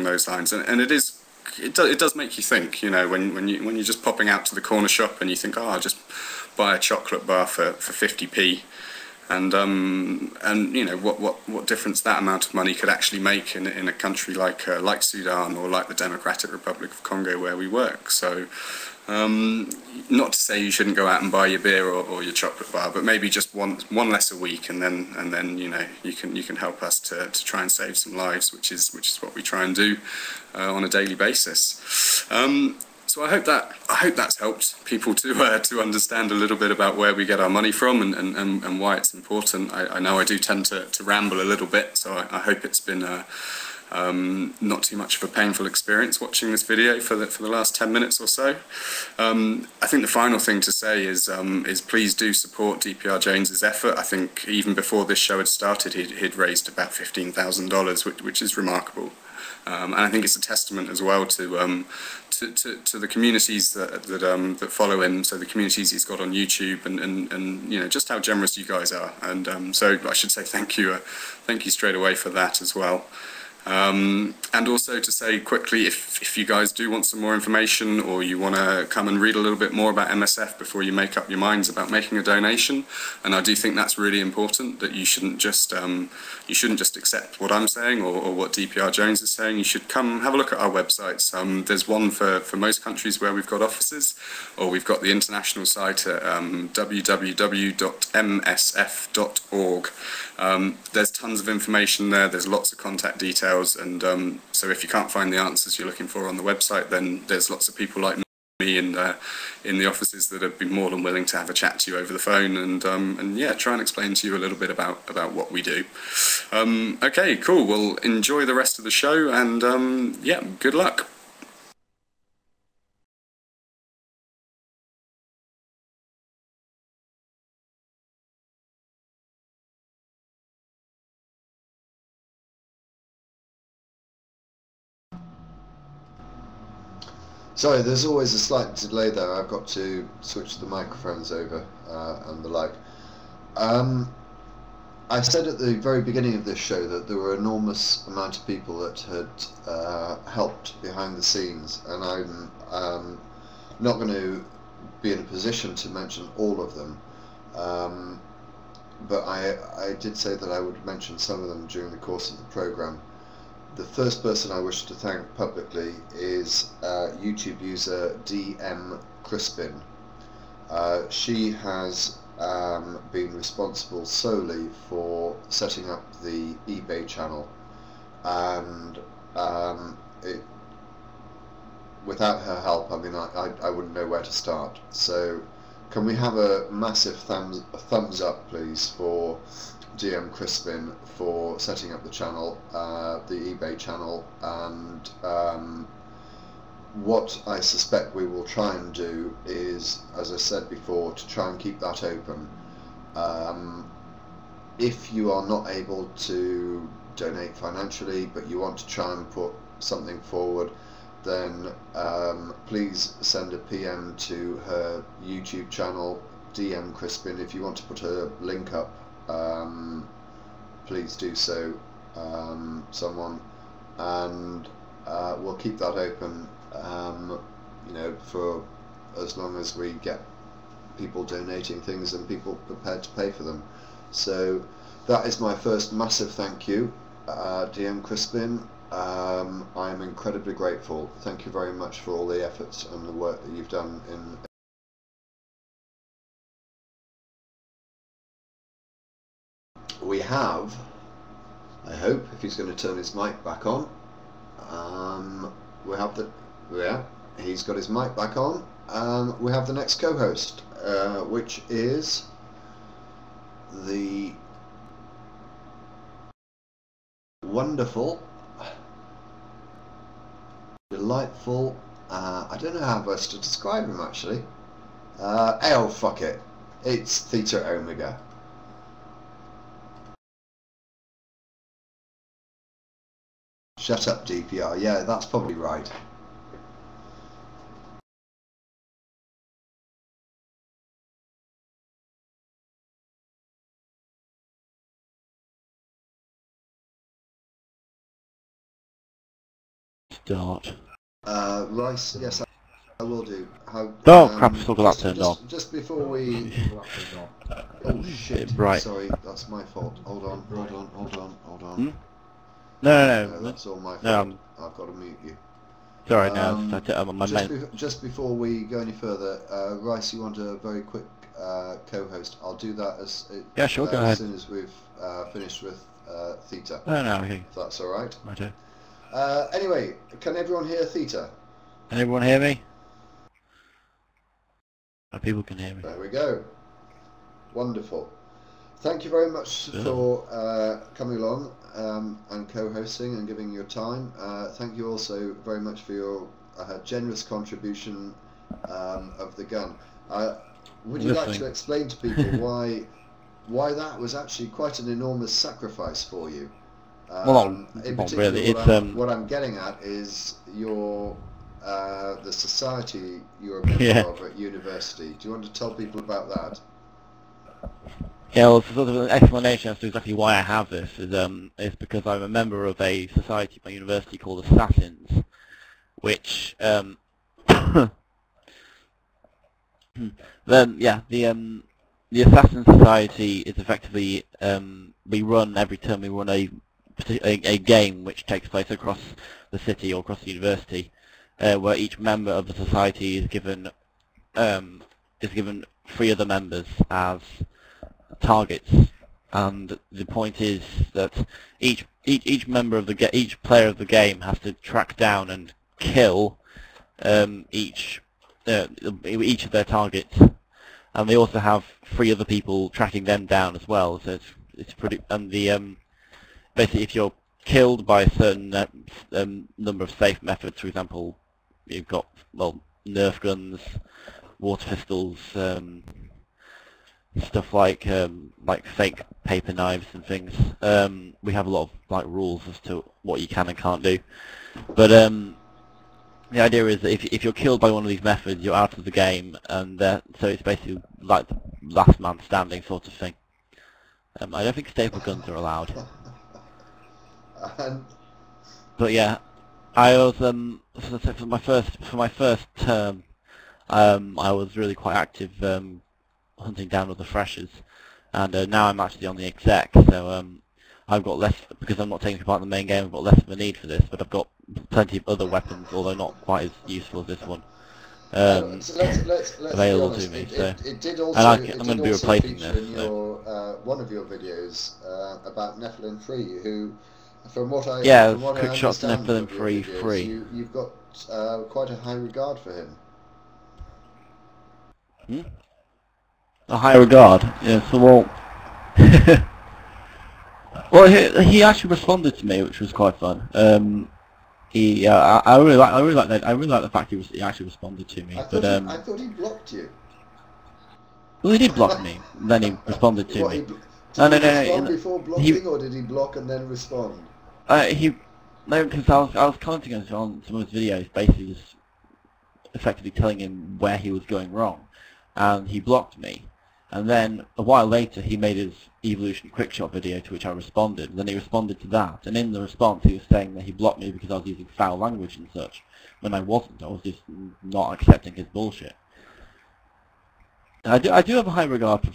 those lines, and it does make you think, you know, when you're just popping out to the corner shop and you think, oh, I'll just buy a chocolate bar for 50p, and you know what difference that amount of money could actually make in a country like Sudan or like the Democratic Republic of Congo where we work. So not to say you shouldn't go out and buy your beer or your chocolate bar, but maybe just one less a week, and then you know you can help us to try and save some lives, which is what we try and do on a daily basis. So I hope that's helped people to understand a little bit about where we get our money from and why it's important. I know I do tend to ramble a little bit, so I hope it's been not too much of a painful experience watching this video for the last 10 minutes or so. I think the final thing to say is please do support DPR Jones's effort. I think even before this show had started, he'd raised about $15,000, which is remarkable. And I think it's a testament as well to the communities that follow him, so the communities he's got on YouTube, and you know just how generous you guys are. And so I should say thank you straight away for that as well. And also to say quickly, if you guys do want some more information, or you want to come and read a little bit more about MSF before you make up your minds about making a donation, and I do think that's really important, that you shouldn't just accept what I'm saying or what DPR Jones is saying. You should come have a look at our websites. There's one for most countries where we've got offices, or we've got the international site at www.msf.org. There's tons of information there, there's lots of contact details, and so if you can't find the answers you're looking for on the website, then there's lots of people like me in the offices that have been more than willing to have a chat to you over the phone and yeah, try and explain to you a little bit about what we do. Okay, cool, well enjoy the rest of the show, and yeah, good luck. Sorry, there's always a slight delay there. I've got to switch the microphones over and the like. I said at the very beginning of this show that there were an enormous amount of people that had helped behind the scenes, and I'm not going to be in a position to mention all of them, but I did say that I would mention some of them during the course of the programme. The first person I wish to thank publicly is YouTube user DM Crispin. She has been responsible solely for setting up the eBay channel, and without her help, I mean, I wouldn't know where to start. So can we have a massive thumbs up please for DM Crispin for setting up the channel, the eBay channel, and what I suspect we will try and do is, as I said before, to try and keep that open. If you are not able to donate financially, but you want to try and put something forward, then please send a PM to her YouTube channel, DM Crispin. If you want to put a link up, please do so, someone, and we'll keep that open, you know, for as long as we get people donating things and people prepared to pay for them. So that is my first massive thank you, DM Crispin. I'm incredibly grateful. Thank you very much for all the efforts and the work that you've done in we have, I hope, if he's going to turn his mic back on, we have the, yeah, he's got his mic back on. We have the next co-host, which is the wonderful, delightful, I don't know how best to describe him actually. Oh fuck it, it's Theta Omega. Shut up, DPR. Yeah, that's probably right. start. Rice, yes, I will do. Oh crap, I still got that turned on. Just before we... Oh shit, Right. sorry, that's my fault. Hold on. Hmm? No, that's all my fault. No, I've got to mute you. sorry, no, my Just before we go any further, Rice, you want a very quick co-host? I'll do that yeah, sure, go ahead. As soon as we've finished with Theta. No, okay. If that's all right. Righto. Anyway, can everyone hear Theta? Can everyone hear me? Oh, people can hear me. There we go. Wonderful. Thank you very much for coming along and co-hosting and giving your time. Thank you also very much for your generous contribution of the gun. Would you like to explain to people why that was actually quite an enormous sacrifice for you? Well, in not particular, really. What I'm getting at is your the society you're a member of at university. Do you want to tell people about that? Yeah, well, sort of an explanation as to exactly why I have this is because I'm a member of a society at my university called Assassins, which then the Assassin Society is effectively we run every term a game which takes place across the city or across the university, where each member of the society is given 3 other members as targets, and the point is that each member of each player of the game has to track down and kill each of their targets, and they also have 3 other people tracking them down as well. So it's pretty, and the basically if you're killed by a certain number of safe methods, for example, you've got Nerf guns, water pistols, stuff like fake paper knives and things. We have a lot of rules as to what you can and can't do, but the idea is that if you're killed by one of these methods, you're out of the game, and so it's basically like the last man standing sort of thing. I don't think staple guns are allowed. But yeah, I was for my first term, I was really quite active hunting down other freshers, and now I'm actually on the exec, so I've got less, because I'm not taking part in the main game, I've got less of a need for this, but I've got plenty of other weapons, although not quite as useful as this one, available to me. I'm going to be replacing this. In your, one of your videos about Nephilim Free, who, from what I quick shots to Nephilim Free. You've got quite a high regard for him. A high regard, yeah. So well, he actually responded to me, which was quite fun. I really like that. I really like the fact he actually responded to me. I thought he blocked you. Well, he did block me. Then he responded to me. Did he respond before blocking, or did he block and then respond? Because I was commenting on some of his videos, basically just effectively telling him where he was going wrong, and he blocked me. And then a while later, he made his Evolution Quickshot video, to which I responded. And then he responded to that, and in the response, he was saying that he blocked me because I was using foul language and such, when I wasn't. I was just not accepting his bullshit. I do have a high regard for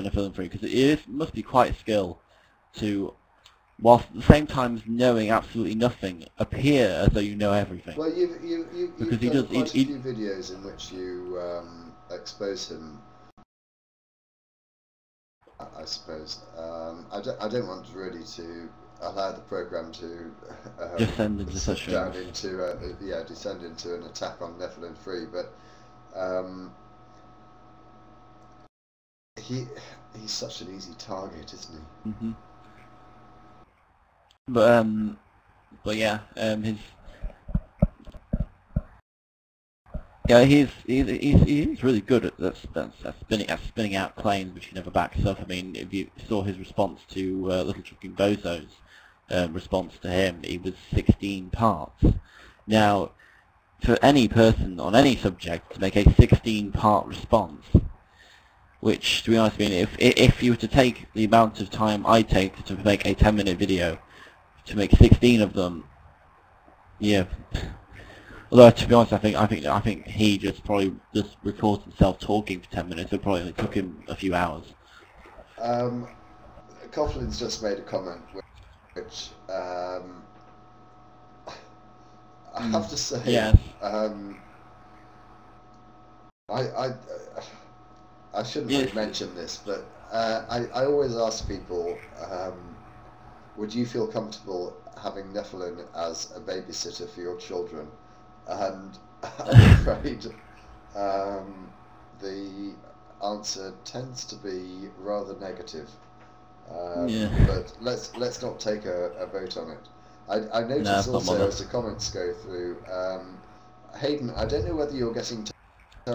Nephilim Free, because it must be quite a skill to, whilst at the same time knowing absolutely nothing, appear as though you know everything. Well, you've done quite a few videos in which you expose him, I suppose. I don't want really to allow the program to descend into such down into descend into an attack on Nephilim Free, but he's such an easy target, isn't he? Mm-hmm. But yeah, he's really good at spinning out claims which he never backs up. I mean, if you saw his response to Little Trucking Bozo's response to him, he was 16 parts. Now, for any person on any subject to make a 16-part response, which, to be honest, I mean, if you were to take the amount of time I take to make a 10-minute video, to make 16 of them, yeah, Although to be honest, I think he just probably just records himself talking for 10 minutes. It probably only took him a few hours. Coughlin's just made a comment which I have to say, Yes. I shouldn't have mentioned this, but I always ask people, would you feel comfortable having Nephilim as a babysitter for your children? And I'm afraid the answer tends to be rather negative. But let's not take a vote on it. I notice also as the comments go through, Hayden, I don't know whether you're getting